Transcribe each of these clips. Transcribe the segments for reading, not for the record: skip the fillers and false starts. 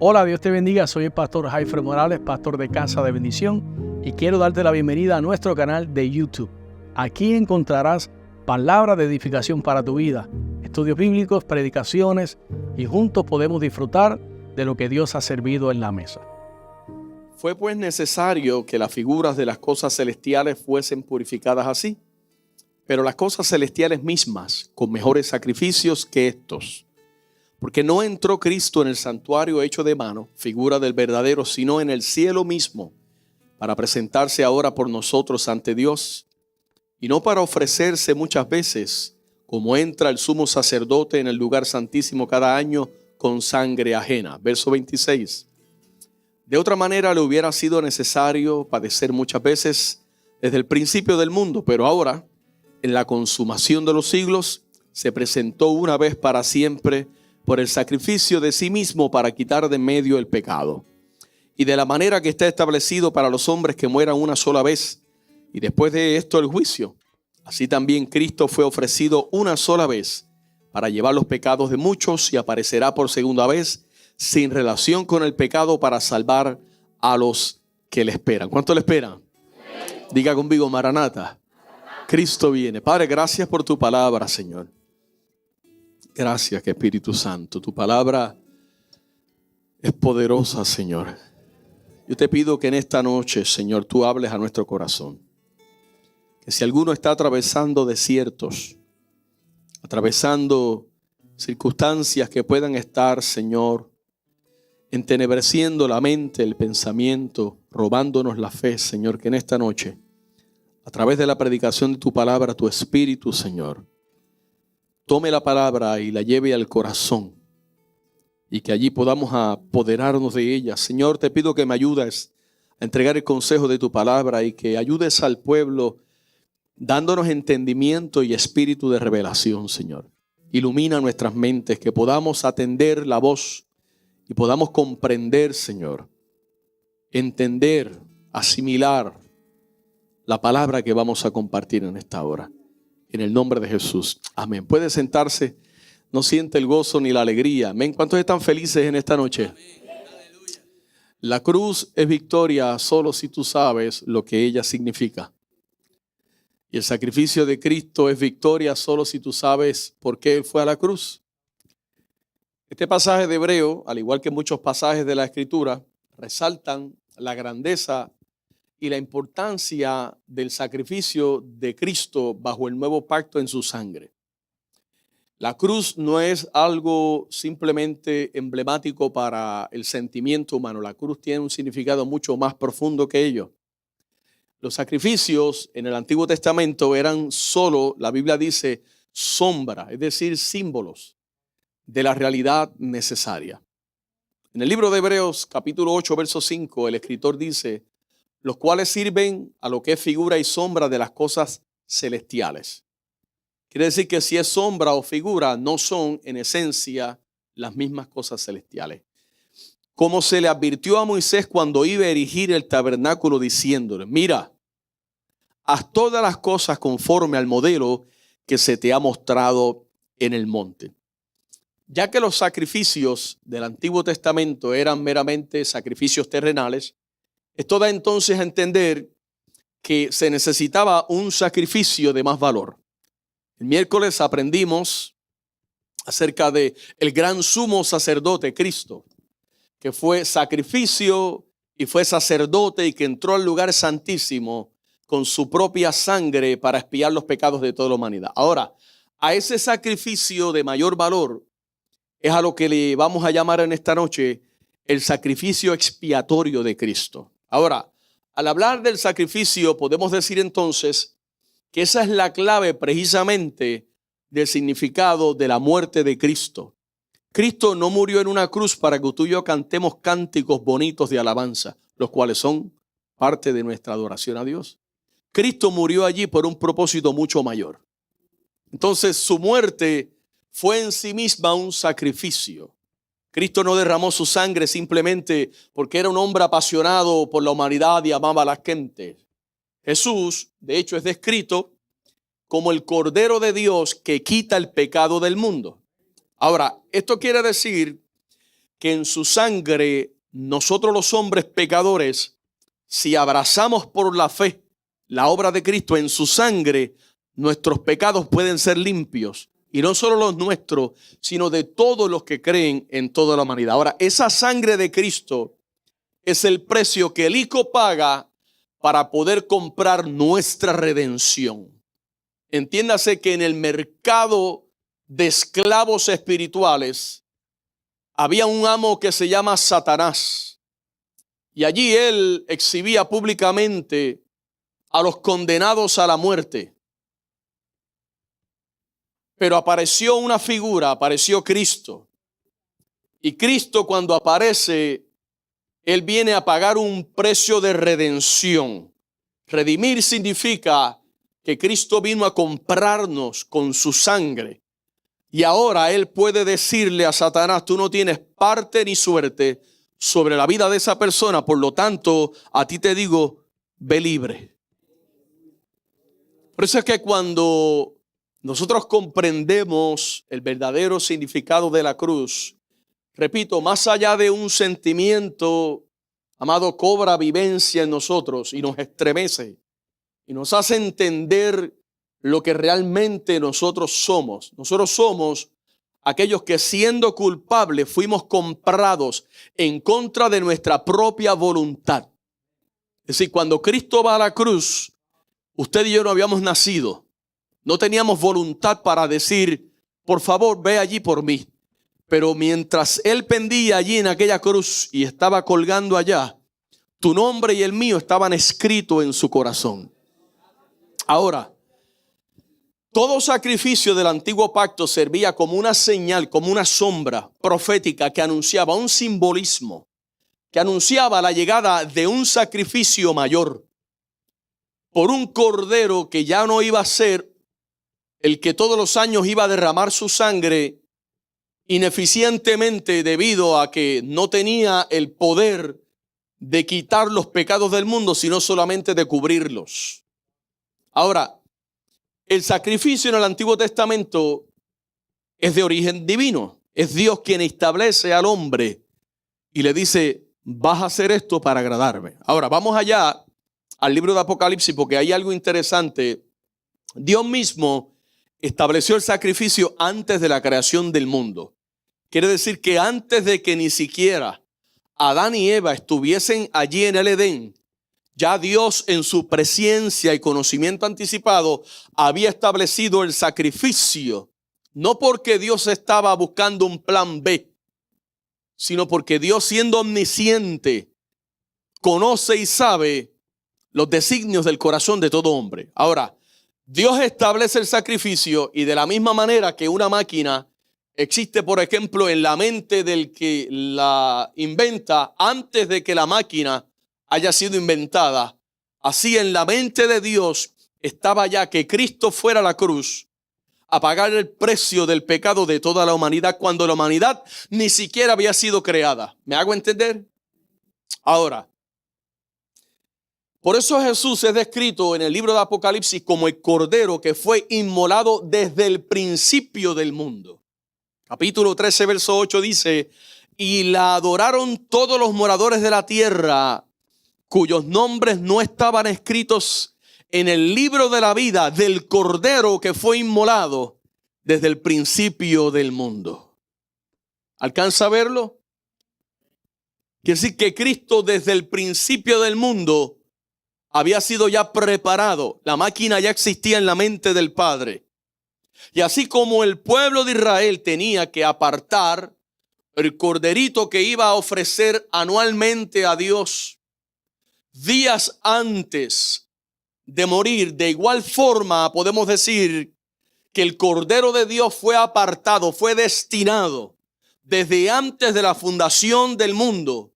Hola, Dios te bendiga. Soy el pastor Jaifer Morales, pastor de Casa de Bendición, y quiero darte la bienvenida a nuestro canal de YouTube. Aquí encontrarás palabras de edificación para tu vida, estudios bíblicos, predicaciones, y juntos podemos disfrutar de lo que Dios ha servido en la mesa. Fue pues necesario que las figuras de las cosas celestiales fuesen purificadas así, pero las cosas celestiales mismas con mejores sacrificios que estos. Porque no entró Cristo en el santuario hecho de mano, figura del verdadero, sino en el cielo mismo, para presentarse ahora por nosotros ante Dios, y no para ofrecerse muchas veces, como entra el sumo sacerdote en el lugar santísimo cada año con sangre ajena. Verso 26. De otra manera le hubiera sido necesario padecer muchas veces desde el principio del mundo, pero ahora, en la consumación de los siglos, se presentó una vez para siempre por el sacrificio de sí mismo para quitar de en medio el pecado. Y de la manera que está establecido para los hombres que mueran una sola vez, y después de esto el juicio, así también Cristo fue ofrecido una sola vez para llevar los pecados de muchos y aparecerá por segunda vez sin relación con el pecado para salvar a los que le esperan. ¿Cuánto le esperan? Diga conmigo, Maranata. Cristo viene. Padre, gracias por tu palabra, Señor. Gracias, Espíritu Santo. Tu palabra es poderosa, Señor. Yo te pido que en esta noche, Señor, tú hables a nuestro corazón. Que si alguno está atravesando desiertos, atravesando circunstancias que puedan estar, Señor, entenebreciendo la mente, el pensamiento, robándonos la fe, Señor, que en esta noche, a través de la predicación de tu palabra, tu Espíritu, Señor, tome la palabra y la lleve al corazón y que allí podamos apoderarnos de ella. Señor, te pido que me ayudes a entregar el consejo de tu palabra y que ayudes al pueblo dándonos entendimiento y espíritu de revelación, Señor. Ilumina nuestras mentes, que podamos atender la voz y podamos comprender, Señor, entender, asimilar la palabra que vamos a compartir en esta hora. En el nombre de Jesús. Amén. Puede sentarse. No siente el gozo ni la alegría. Amén. ¿Cuántos están felices en esta noche? Amén. La cruz es victoria solo si tú sabes lo que ella significa. Y el sacrificio de Cristo es victoria solo si tú sabes por qué Él fue a la cruz. Este pasaje de Hebreo, al igual que muchos pasajes de la Escritura, resaltan la grandeza y la importancia del sacrificio de Cristo bajo el nuevo pacto en su sangre. La cruz no es algo simplemente emblemático para el sentimiento humano. La cruz tiene un significado mucho más profundo que ello. Los sacrificios en el Antiguo Testamento eran solo, la Biblia dice, sombra, es decir, símbolos de la realidad necesaria. En el libro de Hebreos, capítulo 8, verso 5, el escritor dice: los cuales sirven a lo que es figura y sombra de las cosas celestiales. Quiere decir que si es sombra o figura, no son en esencia las mismas cosas celestiales. Como se le advirtió a Moisés cuando iba a erigir el tabernáculo, diciéndole: mira, haz todas las cosas conforme al modelo que se te ha mostrado en el monte. Ya que los sacrificios del Antiguo Testamento eran meramente sacrificios terrenales, esto da entonces a entender que se necesitaba un sacrificio de más valor. El miércoles aprendimos acerca de el gran sumo sacerdote Cristo, que fue sacrificio y fue sacerdote y que entró al lugar santísimo con su propia sangre para expiar los pecados de toda la humanidad. Ahora, a ese sacrificio de mayor valor es a lo que le vamos a llamar en esta noche el sacrificio expiatorio de Cristo. Ahora, al hablar del sacrificio, podemos decir entonces que esa es la clave precisamente del significado de la muerte de Cristo. Cristo no murió en una cruz para que tú y yo cantemos cánticos bonitos de alabanza, los cuales son parte de nuestra adoración a Dios. Cristo murió allí por un propósito mucho mayor. Entonces, su muerte fue en sí misma un sacrificio. Cristo no derramó su sangre simplemente porque era un hombre apasionado por la humanidad y amaba a la gente. Jesús, de hecho, es descrito como el Cordero de Dios que quita el pecado del mundo. Ahora, esto quiere decir que en su sangre nosotros los hombres pecadores, si abrazamos por la fe la obra de Cristo en su sangre, nuestros pecados pueden ser limpios. Y no solo los nuestros, sino de todos los que creen en toda la humanidad. Ahora, esa sangre de Cristo es el precio que el Hijo paga para poder comprar nuestra redención. Entiéndase que en el mercado de esclavos espirituales había un amo que se llama Satanás. Y allí él exhibía públicamente a los condenados a la muerte. Pero apareció una figura, apareció Cristo. Y Cristo, cuando aparece, Él viene a pagar un precio de redención. Redimir significa que Cristo vino a comprarnos con su sangre. Y ahora Él puede decirle a Satanás: tú no tienes parte ni suerte sobre la vida de esa persona, por lo tanto, a ti te digo, ve libre. Por eso es que cuando nosotros comprendemos el verdadero significado de la cruz, repito, más allá de un sentimiento, amado, cobra vivencia en nosotros y nos estremece y nos hace entender lo que realmente nosotros somos. Nosotros somos aquellos que, siendo culpables, fuimos comprados en contra de nuestra propia voluntad. Es decir, cuando Cristo va a la cruz, usted y yo no habíamos nacido. No teníamos voluntad para decir: por favor, ve allí por mí. Pero mientras Él pendía allí en aquella cruz y estaba colgando allá, tu nombre y el mío estaban escritos en su corazón. Ahora, todo sacrificio del antiguo pacto servía como una señal, como una sombra profética que anunciaba un simbolismo, que anunciaba la llegada de un sacrificio mayor, por un cordero que ya no iba a ser el que todos los años iba a derramar su sangre ineficientemente debido a que no tenía el poder de quitar los pecados del mundo, sino solamente de cubrirlos. Ahora, el sacrificio en el Antiguo Testamento es de origen divino. Es Dios quien establece al hombre y le dice: vas a hacer esto para agradarme. Ahora, vamos allá al libro de Apocalipsis, porque hay algo interesante. Dios mismo estableció el sacrificio antes de la creación del mundo. Quiere decir que antes de que ni siquiera Adán y Eva estuviesen allí en el Edén, ya Dios, en su presencia y conocimiento anticipado, había establecido el sacrificio. No porque Dios estaba buscando un plan B, sino porque Dios, siendo omnisciente, conoce y sabe los designios del corazón de todo hombre. Ahora, Dios establece el sacrificio, y de la misma manera que una máquina existe, por ejemplo, en la mente del que la inventa antes de que la máquina haya sido inventada, así en la mente de Dios estaba ya que Cristo fuera a la cruz a pagar el precio del pecado de toda la humanidad, cuando la humanidad ni siquiera había sido creada. ¿Me hago entender? Ahora, por eso Jesús es descrito en el libro de Apocalipsis como el cordero que fue inmolado desde el principio del mundo. Capítulo 13, verso 8 dice: y la adoraron todos los moradores de la tierra, cuyos nombres no estaban escritos en el libro de la vida del cordero que fue inmolado desde el principio del mundo. ¿Alcanza a verlo? Quiere decir que Cristo, desde el principio del mundo, había sido ya preparado. La máquina ya existía en la mente del Padre. Y así como el pueblo de Israel tenía que apartar el corderito que iba a ofrecer anualmente a Dios días antes de morir, de igual forma podemos decir que el Cordero de Dios fue apartado, fue destinado desde antes de la fundación del mundo,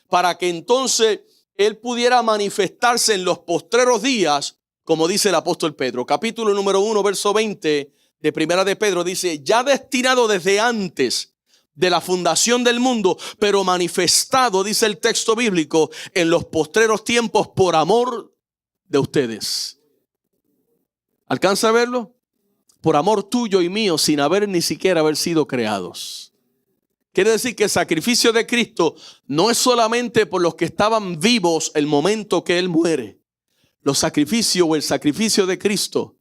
para que entonces Él pudiera manifestarse en los postreros días, como dice el apóstol Pedro. Capítulo número 1, verso 20 de Primera de Pedro dice: ya destinado desde antes de la fundación del mundo, pero manifestado, dice el texto bíblico, en los postreros tiempos por amor de ustedes. ¿Alcanza a verlo? Por amor tuyo y mío, sin haber ni siquiera haber sido creados. Quiere decir que el sacrificio de Cristo no es solamente por los que estaban vivos el momento que Él muere. El sacrificio de Cristo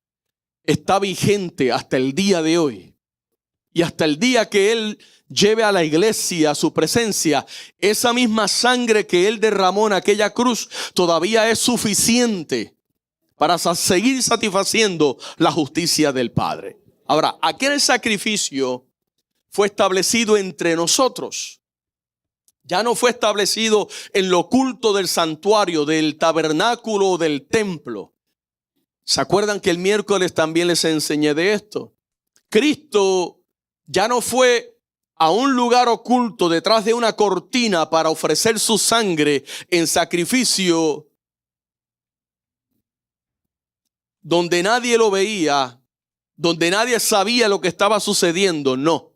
está vigente hasta el día de hoy. Y hasta el día que Él lleve a la iglesia a su presencia, esa misma sangre que Él derramó en aquella cruz todavía es suficiente para seguir satisfaciendo la justicia del Padre. Ahora, aquel sacrificio fue establecido entre nosotros. Ya no fue establecido en lo oculto del santuario, del tabernáculo o del templo. ¿Se acuerdan que el miércoles también les enseñé de esto? Cristo ya no fue a un lugar oculto detrás de una cortina para ofrecer su sangre en sacrificio donde nadie lo veía, donde nadie sabía lo que estaba sucediendo. No.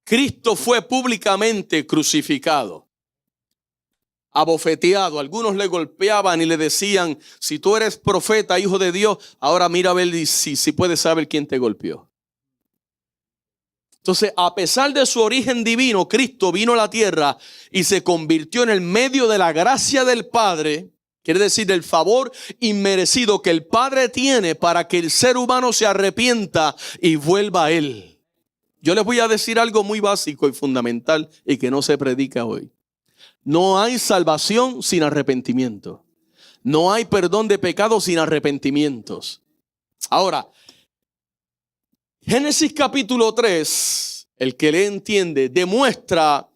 Cristo fue públicamente crucificado, abofeteado. Algunos le golpeaban y le decían: si tú eres profeta, hijo de Dios, ahora mira a ver si puedes saber quién te golpeó. Entonces, a pesar de su origen divino, Cristo vino a la tierra y se convirtió en el medio de la gracia del Padre. Quiere decir, del favor inmerecido que el Padre tiene para que el ser humano se arrepienta y vuelva a Él. Yo les voy a decir algo muy básico y fundamental y que no se predica hoy. No hay salvación sin arrepentimiento. No hay perdón de pecados sin arrepentimientos. Ahora, Génesis capítulo 3, el que le entiende, demuestra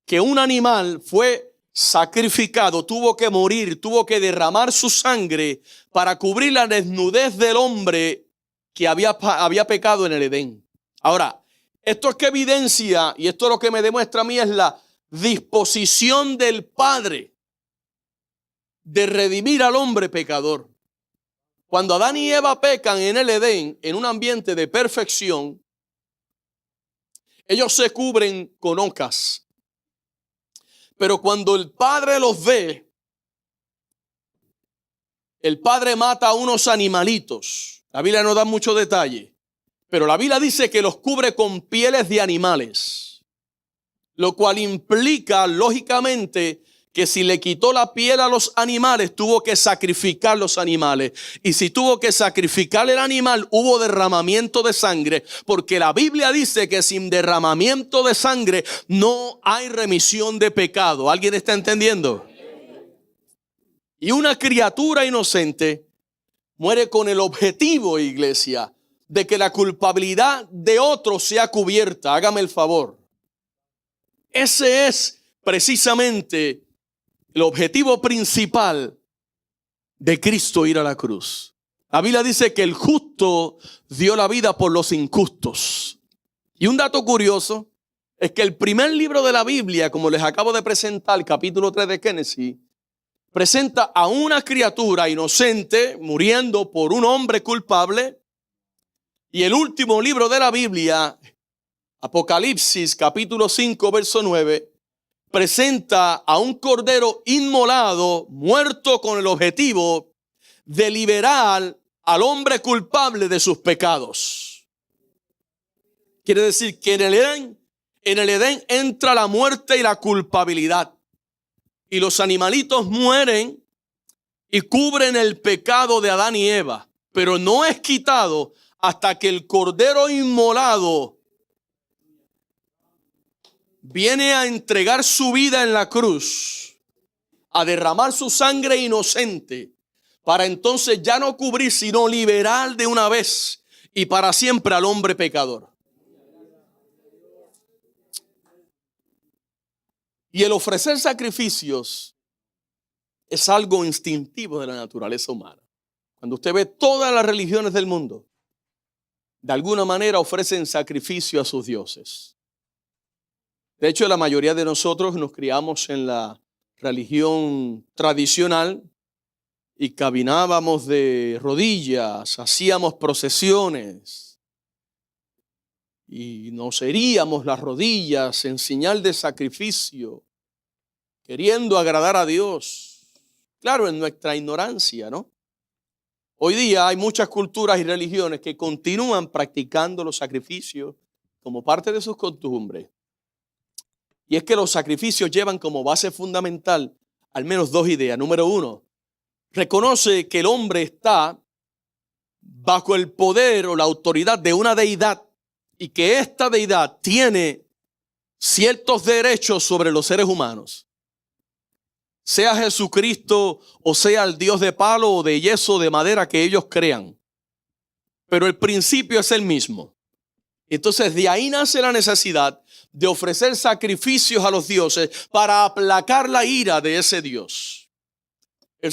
que un animal fue sacrificado, tuvo que morir, tuvo que derramar su sangre para cubrir la desnudez del hombre que había pecado en el Edén. Ahora, esto es que evidencia, y esto es lo que me demuestra a mí, es la disposición del Padre de redimir al hombre pecador. Cuando Adán y Eva pecan en el Edén, en un ambiente de perfección, ellos se cubren con ocas. Pero cuando el Padre los ve, el Padre mata a unos animalitos. La Biblia no da mucho detalle. Pero la Biblia dice que los cubre con pieles de animales, lo cual implica lógicamente que si le quitó la piel a los animales, tuvo que sacrificar los animales. Y si tuvo que sacrificar el animal, hubo derramamiento de sangre, porque la Biblia dice que sin derramamiento de sangre no hay remisión de pecado. ¿Alguien está entendiendo? Y una criatura inocente muere con el objetivo, iglesia, de que la culpabilidad de otro sea cubierta. Hágame el favor. Ese es precisamente el objetivo principal de Cristo ir a la cruz. La Biblia dice que el justo dio la vida por los injustos. Y un dato curioso es que el primer libro de la Biblia, como les acabo de presentar, el capítulo 3 de Génesis, presenta a una criatura inocente muriendo por un hombre culpable. Y el último libro de la Biblia, Apocalipsis capítulo 5 verso 9, presenta a un cordero inmolado, muerto con el objetivo de liberar al hombre culpable de sus pecados. Quiere decir que en el Edén entra la muerte y la culpabilidad. Y los animalitos mueren y cubren el pecado de Adán y Eva. Pero no es quitado hasta que el cordero inmolado viene a entregar su vida en la cruz, a derramar su sangre inocente, para entonces ya no cubrir, sino liberar de una vez y para siempre al hombre pecador. Y el ofrecer sacrificios es algo instintivo de la naturaleza humana. Cuando usted ve todas las religiones del mundo, de alguna manera ofrecen sacrificio a sus dioses. De hecho, la mayoría de nosotros nos criamos en la religión tradicional y caminábamos de rodillas, hacíamos procesiones y nos heríamos las rodillas en señal de sacrificio, queriendo agradar a Dios. Claro, en nuestra ignorancia, ¿no? Hoy día hay muchas culturas y religiones que continúan practicando los sacrificios como parte de sus costumbres. Y es que los sacrificios llevan como base fundamental al menos dos ideas. Número uno, reconoce que el hombre está bajo el poder o la autoridad de una deidad y que esta deidad tiene ciertos derechos sobre los seres humanos. Sea Jesucristo o sea el Dios de palo o de yeso o de madera que ellos crean. Pero el principio es el mismo. Entonces de ahí nace la necesidad de ofrecer sacrificios a los dioses para aplacar la ira de ese Dios. La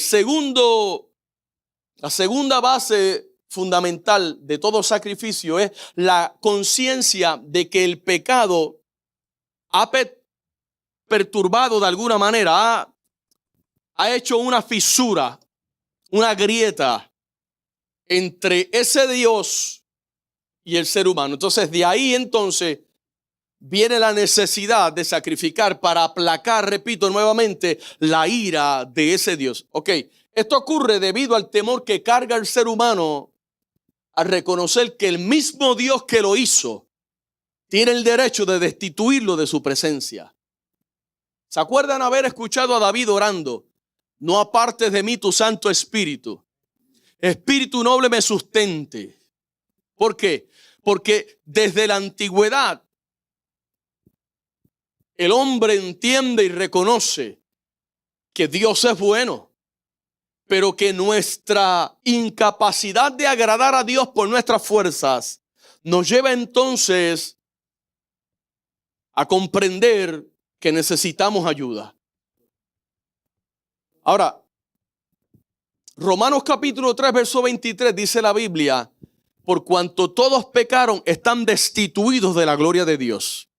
segunda base fundamental de todo sacrificio es la conciencia de que el pecado ha perturbado de alguna manera, ha hecho una fisura, una grieta entre ese Dios y el ser humano. Entonces de ahí entonces viene la necesidad de sacrificar para aplacar, repito nuevamente, la ira de ese Dios. Ok, esto ocurre debido al temor que carga el ser humano al reconocer que el mismo Dios que lo hizo tiene el derecho de destituirlo de su presencia. ¿Se acuerdan haber escuchado a David orando? No apartes de mí tu Santo Espíritu. Espíritu noble me sustente. ¿Por qué? Porque desde la antigüedad el hombre entiende y reconoce que Dios es bueno, pero que nuestra incapacidad de agradar a Dios por nuestras fuerzas nos lleva entonces a comprender que necesitamos ayuda. Ahora, Romanos capítulo 3, verso 23 dice la Biblia: por cuanto todos pecaron, están destituidos de la gloria de Dios.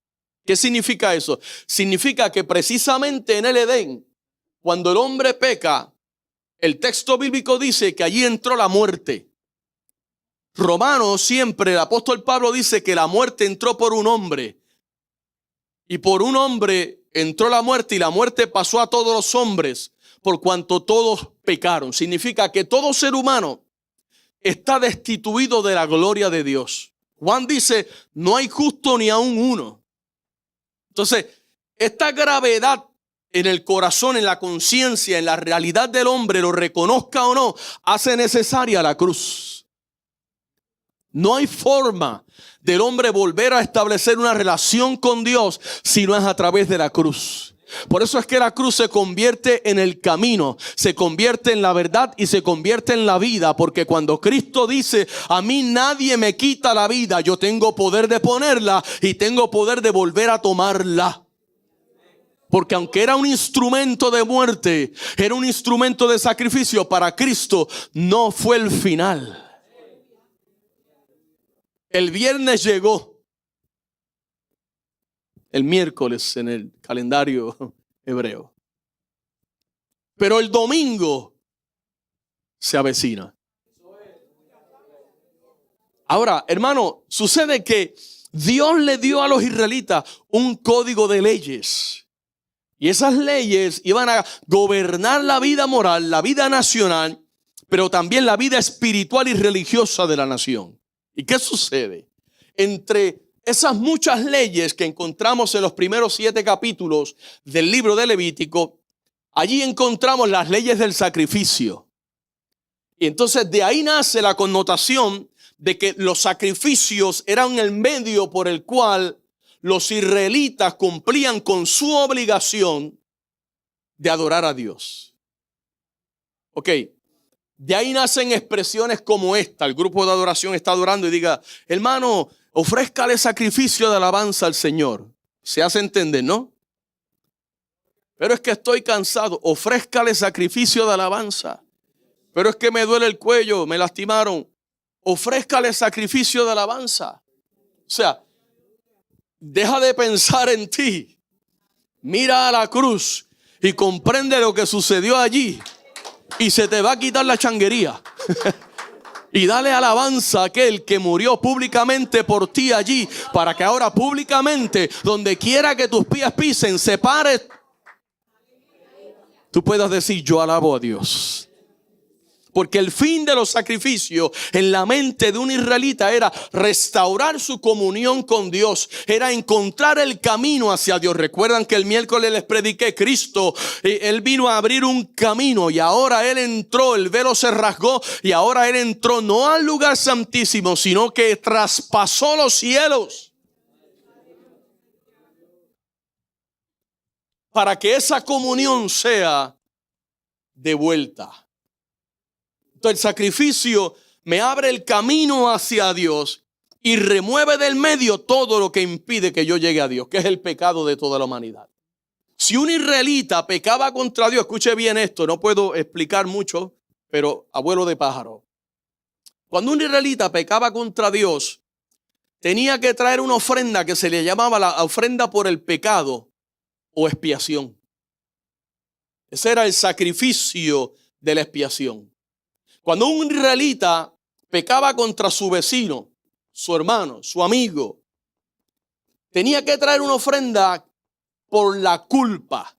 ¿Qué significa eso? Significa que precisamente en el Edén, cuando el hombre peca, el texto bíblico dice que allí entró la muerte. Romanos siempre, el apóstol Pablo dice que la muerte entró por un hombre. Y por un hombre entró la muerte y la muerte pasó a todos los hombres por cuanto todos pecaron. Significa que todo ser humano está destituido de la gloria de Dios. Juan dice, no hay justo ni aun uno. Entonces, esta gravedad en el corazón, en la conciencia, en la realidad del hombre, lo reconozca o no, hace necesaria la cruz. No hay forma del hombre volver a establecer una relación con Dios si no es a través de la cruz. Por eso es que la cruz se convierte en el camino, se convierte en la verdad y se convierte en la vida. Porque cuando Cristo dice, a mí nadie me quita la vida, yo tengo poder de ponerla y tengo poder de volver a tomarla. Porque aunque era un instrumento de muerte, era un instrumento de sacrificio, para Cristo no fue el final. El viernes llegó. El miércoles en el calendario hebreo. Pero el domingo se avecina. Ahora, hermano, sucede que Dios le dio a los israelitas un código de leyes. Y esas leyes iban a gobernar la vida moral, la vida nacional, pero también la vida espiritual y religiosa de la nación. ¿Y qué sucede? Entre esas muchas leyes que encontramos en los primeros 7 capítulos del libro de Levítico, allí encontramos las leyes del sacrificio. Y entonces de ahí nace la connotación de que los sacrificios eran el medio por el cual los israelitas cumplían con su obligación de adorar a Dios. Ok, de ahí nacen expresiones como esta. El grupo de adoración está adorando y diga, hermano, ofrézcale sacrificio de alabanza al Señor. Se hace entender, ¿no? Pero es que estoy cansado. Ofrézcale sacrificio de alabanza. Pero es que me duele el cuello, me lastimaron. Ofrézcale sacrificio de alabanza. O sea, deja de pensar en ti. Mira a la cruz y comprende lo que sucedió allí. Y se te va a quitar la changuería. Y dale alabanza a aquel que murió públicamente por ti allí, para que ahora públicamente, donde quiera que tus pies pisen, se pare, tú puedas decir, yo alabo a Dios. Porque el fin de los sacrificios en la mente de un israelita era restaurar su comunión con Dios, era encontrar el camino hacia Dios. Recuerdan que el miércoles les prediqué Cristo, Él vino a abrir un camino y ahora Él entró, el velo se rasgó y ahora Él entró no al lugar santísimo, sino que traspasó los cielos para que esa comunión sea de vuelta. El sacrificio me abre el camino hacia Dios y remueve del medio todo lo que impide que yo llegue a Dios, que es el pecado de toda la humanidad. Si un israelita pecaba contra Dios, escuche bien esto, no puedo explicar mucho, pero abuelo de pájaro. Cuando un israelita pecaba contra Dios, tenía que traer una ofrenda que se le llamaba la ofrenda por el pecado o expiación. Ese era el sacrificio de la expiación. Cuando un israelita pecaba contra su vecino, su hermano, su amigo, tenía que traer una ofrenda por la culpa.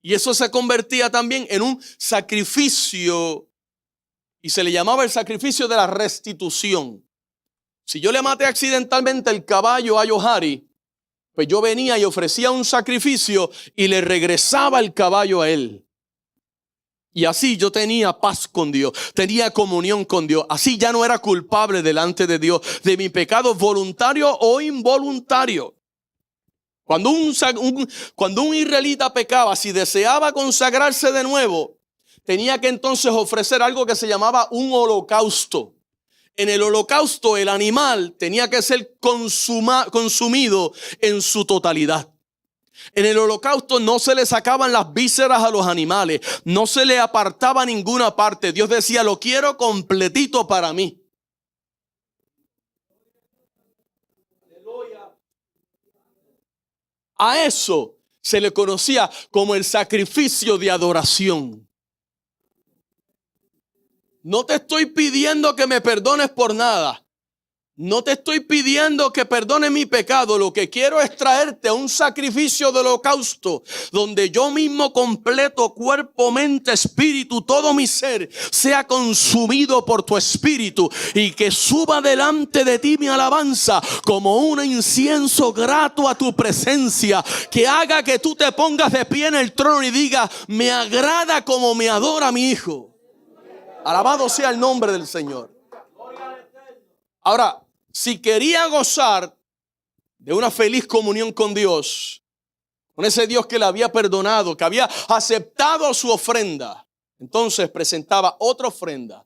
Y eso se convertía también en un sacrificio y se le llamaba el sacrificio de la restitución. Si yo le maté accidentalmente el caballo a Johari, pues yo venía y ofrecía un sacrificio y le regresaba el caballo a él. Y así yo tenía paz con Dios, tenía comunión con Dios. Así ya no era culpable delante de Dios de mi pecado voluntario o involuntario. Cuando un israelita pecaba, si deseaba consagrarse de nuevo, tenía que entonces ofrecer algo que se llamaba un holocausto. En el holocausto el animal tenía que ser consumido en su totalidad. En el holocausto no se le sacaban las vísceras a los animales, no se le apartaba ninguna parte. Dios decía, lo quiero completito para mí. A eso se le conocía como el sacrificio de adoración. No te estoy pidiendo que me perdones por nada. No te estoy pidiendo que perdone mi pecado. Lo que quiero es traerte a un sacrificio de holocausto donde yo mismo completo cuerpo, mente, espíritu, todo mi ser sea consumido por tu espíritu y que suba delante de ti mi alabanza como un incienso grato a tu presencia, que haga que tú te pongas de pie en el trono y digas, me agrada como me adora mi hijo. Alabado sea el nombre del Señor. Ahora, si quería gozar de una feliz comunión con Dios, con ese Dios que le había perdonado, que había aceptado su ofrenda, entonces presentaba otra ofrenda,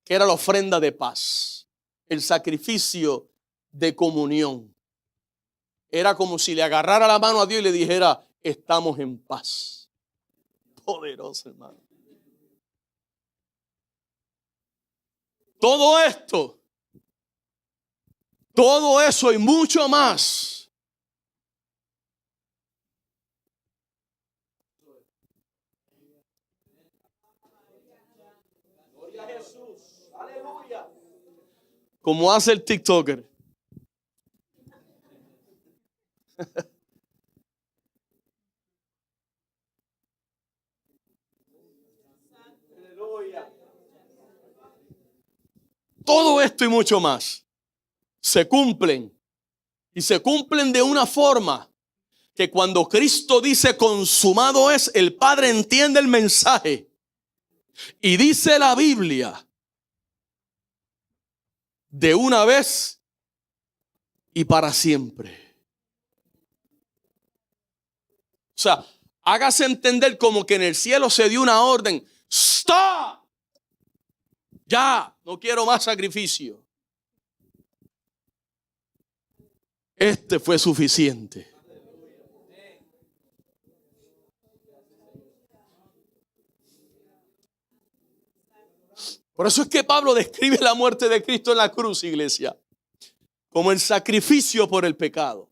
que era la ofrenda de paz, el sacrificio de comunión. Era como si le agarrara la mano a Dios y le dijera, estamos en paz. Poderoso, hermano. Todo eso y mucho más gloria a Jesús, aleluya, como hace el TikToker. Todo esto y mucho más se cumplen. Y se cumplen de una forma que cuando Cristo dice consumado es, el Padre entiende el mensaje. Y dice la Biblia, de una vez y para siempre. O sea, hágase entender como que en el cielo se dio una orden. ¡Stop! Ya, no quiero más sacrificio. Este fue suficiente. Por eso es que Pablo describe la muerte de Cristo en la cruz, iglesia, como el sacrificio por el pecado.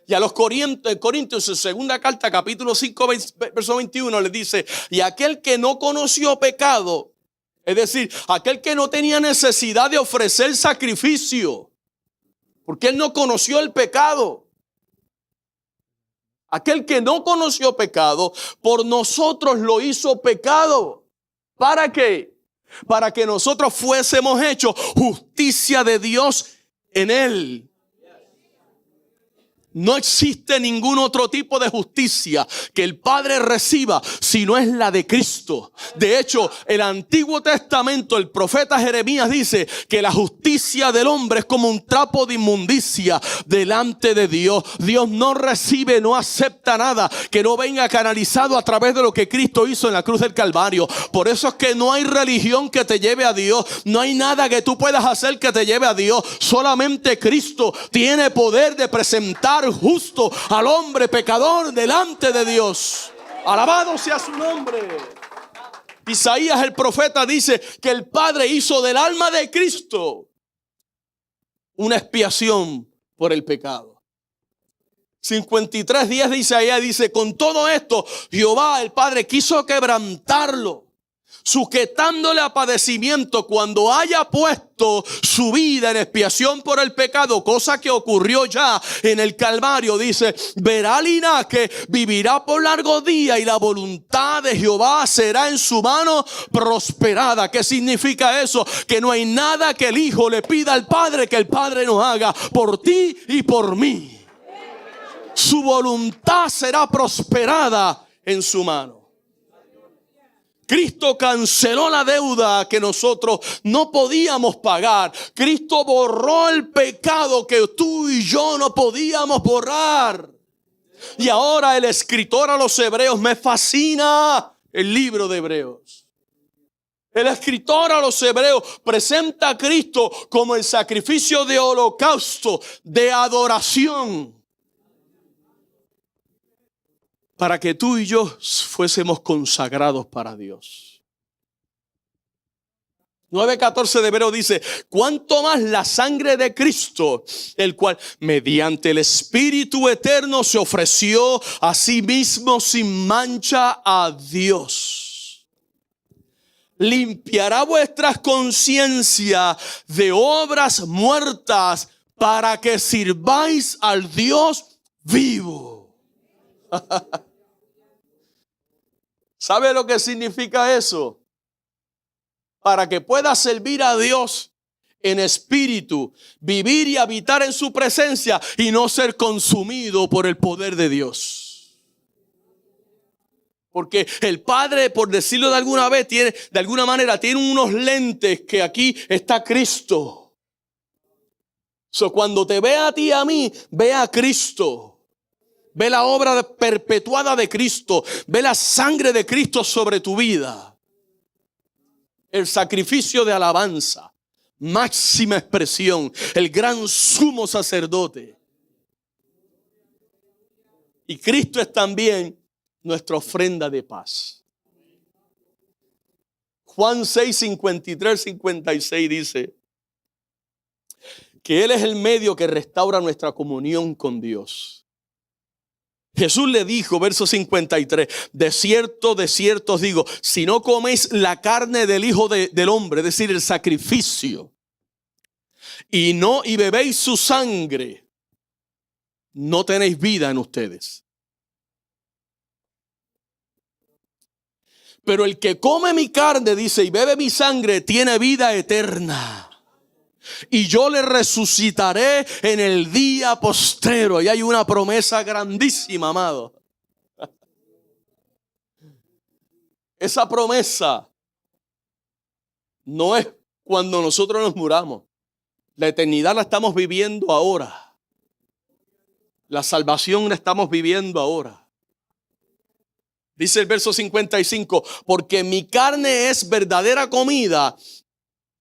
Y a los Corintios, en segunda carta, capítulo 5, verso 21, les dice, y aquel que no conoció pecado, es decir, aquel que no tenía necesidad de ofrecer sacrificio, porque él no conoció el pecado. Aquel que no conoció pecado, por nosotros lo hizo pecado. ¿Para qué? para que nosotros fuésemos hechos justicia de Dios en Él. No existe ningún otro tipo de justicia que el Padre reciba si no es la de Cristo. De hecho, el Antiguo Testamento, el profeta Jeremías dice que la justicia del hombre es como un trapo de inmundicia delante de Dios. Dios no recibe, no acepta nada que no venga canalizado a través de lo que Cristo hizo en la cruz del Calvario. Por eso es que no hay religión que te lleve a Dios. No hay nada que tú puedas hacer que te lleve a Dios. Solamente Cristo tiene poder de presentar justo al hombre pecador delante de Dios. Alabado sea su nombre. Isaías el profeta dice que el Padre hizo del alma de Cristo una expiación por el pecado. 53:10 de Isaías dice: con todo esto Jehová el Padre quiso quebrantarlo, sujetándole a padecimiento cuando haya puesto su vida en expiación por el pecado, cosa que ocurrió ya en el Calvario. Dice: verá linaje, vivirá por largo día, y la voluntad de Jehová será en su mano prosperada. ¿Qué significa eso? Que no hay nada que el Hijo le pida al Padre que el Padre no haga por ti y por mí. Su voluntad será prosperada en su mano. Cristo canceló la deuda que nosotros no podíamos pagar. Cristo borró el pecado que tú y yo no podíamos borrar. Y ahora el escritor a los hebreos, me fascina el libro de Hebreos. El escritor a los hebreos presenta a Cristo como el sacrificio de holocausto, de adoración, para que tú y yo fuésemos consagrados para Dios. 9:14 de Hebreos dice: cuánto más la sangre de Cristo, el cual mediante el Espíritu eterno se ofreció a sí mismo sin mancha a Dios, limpiará vuestras conciencias de obras muertas para que sirváis al Dios vivo. ¿Sabe lo que significa eso? Para que puedas servir a Dios en espíritu, vivir y habitar en su presencia y no ser consumido por el poder de Dios. Porque el Padre, por decirlo de alguna vez, de alguna manera tiene unos lentes que aquí está Cristo. Cuando te ve a ti y a mí, ve a Cristo. Ve la obra perpetuada de Cristo. Ve la sangre de Cristo sobre tu vida. El sacrificio de alabanza. Máxima expresión. El gran sumo sacerdote. Y Cristo es también nuestra ofrenda de paz. Juan 6:53-56 dice que Él es el medio que restaura nuestra comunión con Dios. Jesús le dijo, verso 53, de cierto os digo, si no coméis la carne del Hijo del Hombre, es decir, el sacrificio, y bebéis su sangre, no tenéis vida en ustedes. Pero el que come mi carne, dice, y bebe mi sangre, tiene vida eterna. Y yo le resucitaré en el día postrero. Y hay una promesa grandísima, amado. Esa promesa no es cuando nosotros nos muramos. La eternidad la estamos viviendo ahora. La salvación la estamos viviendo ahora. Dice el verso 55, porque mi carne es verdadera comida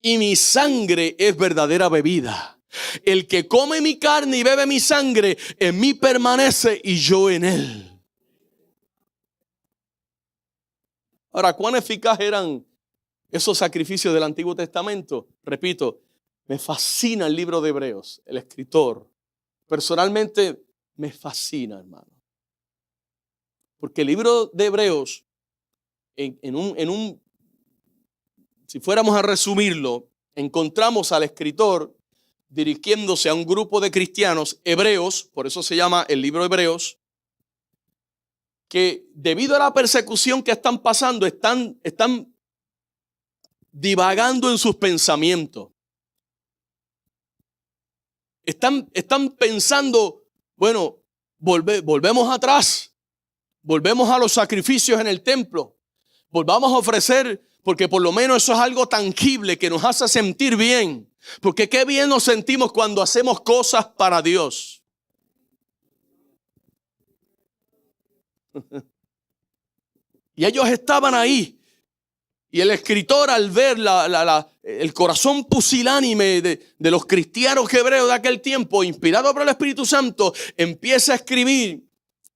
y mi sangre es verdadera bebida. El que come mi carne y bebe mi sangre, en mí permanece y yo en él. Ahora, ¿cuán eficaz eran esos sacrificios del Antiguo Testamento? Repito, me fascina el libro de Hebreos, el escritor. Personalmente me fascina, hermano. Porque el libro de Hebreos, si fuéramos a resumirlo, encontramos al escritor dirigiéndose a un grupo de cristianos hebreos, por eso se llama el libro de Hebreos, que debido a la persecución que están pasando, están divagando en sus pensamientos. Están pensando, bueno, volvemos atrás, volvemos a los sacrificios en el templo, volvamos a ofrecer, porque por lo menos eso es algo tangible que nos hace sentir bien. Porque qué bien nos sentimos cuando hacemos cosas para Dios. Y ellos estaban ahí. Y el escritor, al ver el corazón pusilánime de los cristianos hebreos de aquel tiempo, inspirado por el Espíritu Santo, empieza a escribir.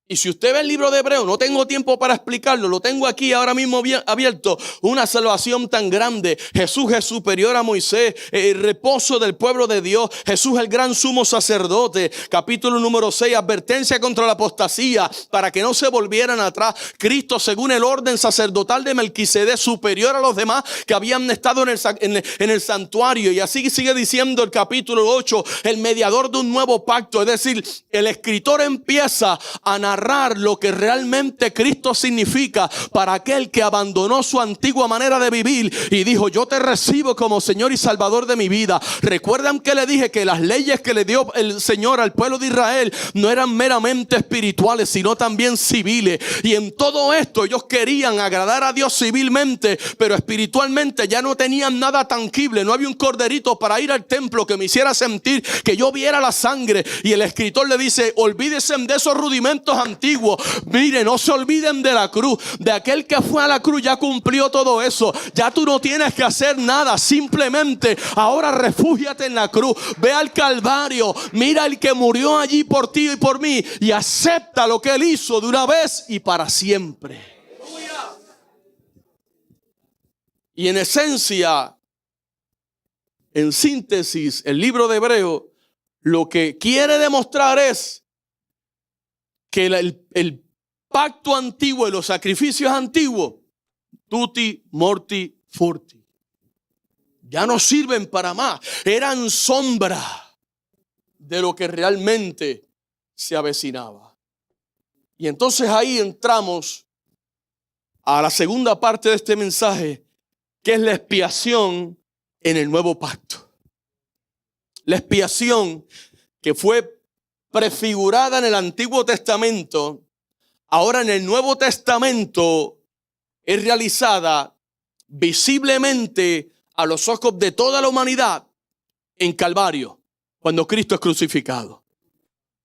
Y si usted ve el libro de Hebreos, no tengo tiempo para explicarlo, lo tengo aquí ahora mismo abierto. Una salvación tan grande. Jesús es superior a Moisés, el reposo del pueblo de Dios. Jesús el gran sumo sacerdote. Capítulo número 6, advertencia contra la apostasía, para que no se volvieran atrás. Cristo según el orden sacerdotal de Melquisedec, superior a los demás que habían estado en el santuario. Y así sigue diciendo el capítulo 8, el mediador de un nuevo pacto. Es decir, el escritor empieza a narrar lo que realmente Cristo significa para aquel que abandonó su antigua manera de vivir y dijo: yo te recibo como Señor y Salvador de mi vida. Recuerdan que le dije que las leyes que le dio el Señor al pueblo de Israel no eran meramente espirituales, sino también civiles. Y en todo esto ellos querían agradar a Dios civilmente, pero espiritualmente ya no tenían nada tangible. No había un corderito para ir al templo que me hiciera sentir, que yo viera la sangre. Y el escritor le dice: olvídense de esos rudimentos antiguo. Mire, no se olviden de la cruz. De aquel que fue a la cruz ya cumplió todo eso. Ya tú no tienes que hacer nada. Simplemente ahora refúgiate en la cruz. Ve al Calvario. Mira el que murió allí por ti y por mí. Y acepta lo que Él hizo de una vez y para siempre. Y en esencia, en síntesis, el libro de Hebreos lo que quiere demostrar es que el pacto antiguo y los sacrificios antiguos, tutti morti furti, ya no sirven para más. Eran sombra de lo que realmente se avecinaba. Y entonces ahí entramos a la segunda parte de este mensaje, que es la expiación en el nuevo pacto. La expiación que fue prefigurada en el Antiguo Testamento, ahora en el Nuevo Testamento es realizada visiblemente a los ojos de toda la humanidad en Calvario, cuando Cristo es crucificado.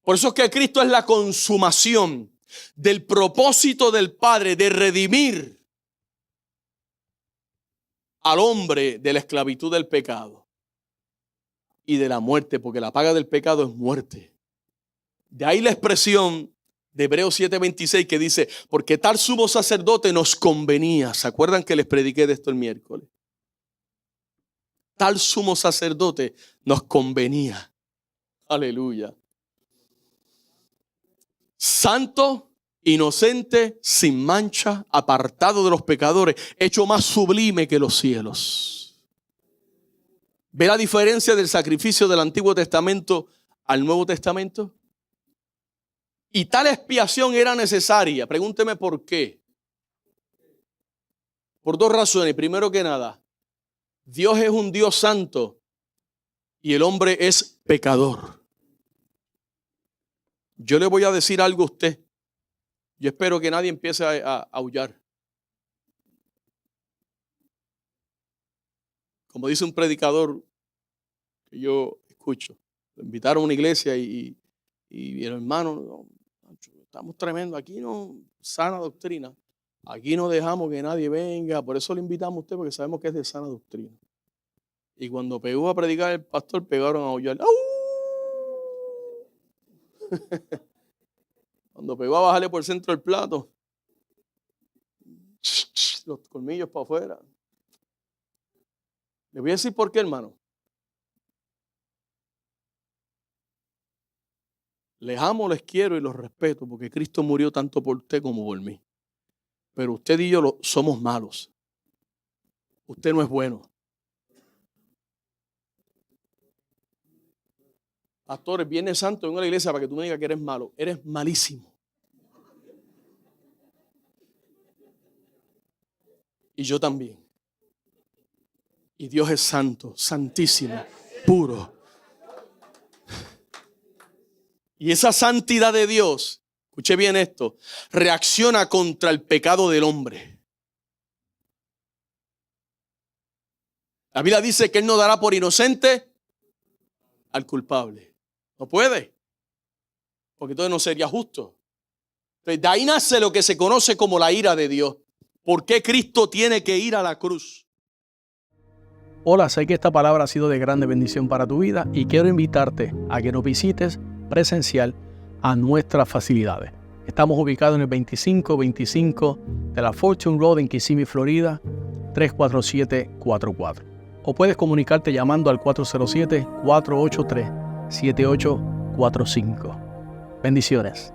Por eso es que Cristo es la consumación del propósito del Padre de redimir al hombre de la esclavitud del pecado y de la muerte, porque la paga del pecado es muerte. De ahí la expresión de Hebreos 7:26 que dice: porque tal sumo sacerdote nos convenía. ¿Se acuerdan que les prediqué de esto el miércoles? Tal sumo sacerdote nos convenía. Aleluya. Santo, inocente, sin mancha, apartado de los pecadores, hecho más sublime que los cielos. ¿Ve la diferencia del sacrificio del Antiguo Testamento al Nuevo Testamento? Y tal expiación era necesaria. Pregúnteme por qué. Por dos razones. Primero que nada, Dios es un Dios santo y el hombre es pecador. Yo le voy a decir algo a usted. Yo espero que nadie empiece a aullar. Como dice un predicador que yo escucho, lo invitaron a una iglesia y el hermano: no, estamos tremendo, aquí no, sana doctrina, aquí no dejamos que nadie venga, por eso le invitamos a usted, porque sabemos que es de sana doctrina. Y cuando pegó a predicar el pastor, pegaron a aullar. Cuando pegó a bajarle por el centro del plato, los colmillos para afuera. Le voy a decir por qué, hermano. Les amo, les quiero y los respeto, porque Cristo murió tanto por usted como por mí. Pero usted y yo somos malos. Usted no es bueno. Pastores, Viernes Santo en una iglesia para que tú me digas que eres malo. Eres malísimo. Y yo también. Y Dios es santo, santísimo, puro. Y esa santidad de Dios, escuche bien esto, reacciona contra el pecado del hombre. La Biblia dice que Él no dará por inocente al culpable. No puede, porque entonces no sería justo. Entonces, de ahí nace lo que se conoce como la ira de Dios. ¿Por qué Cristo tiene que ir a la cruz? Hola, sé que esta palabra ha sido de grande bendición para tu vida y quiero invitarte a que nos visites presencial a nuestras facilidades. Estamos ubicados en el 2525 de la Fortune Road en Kissimmee, Florida, 34744. O puedes comunicarte llamando al 407-483-7845. Bendiciones.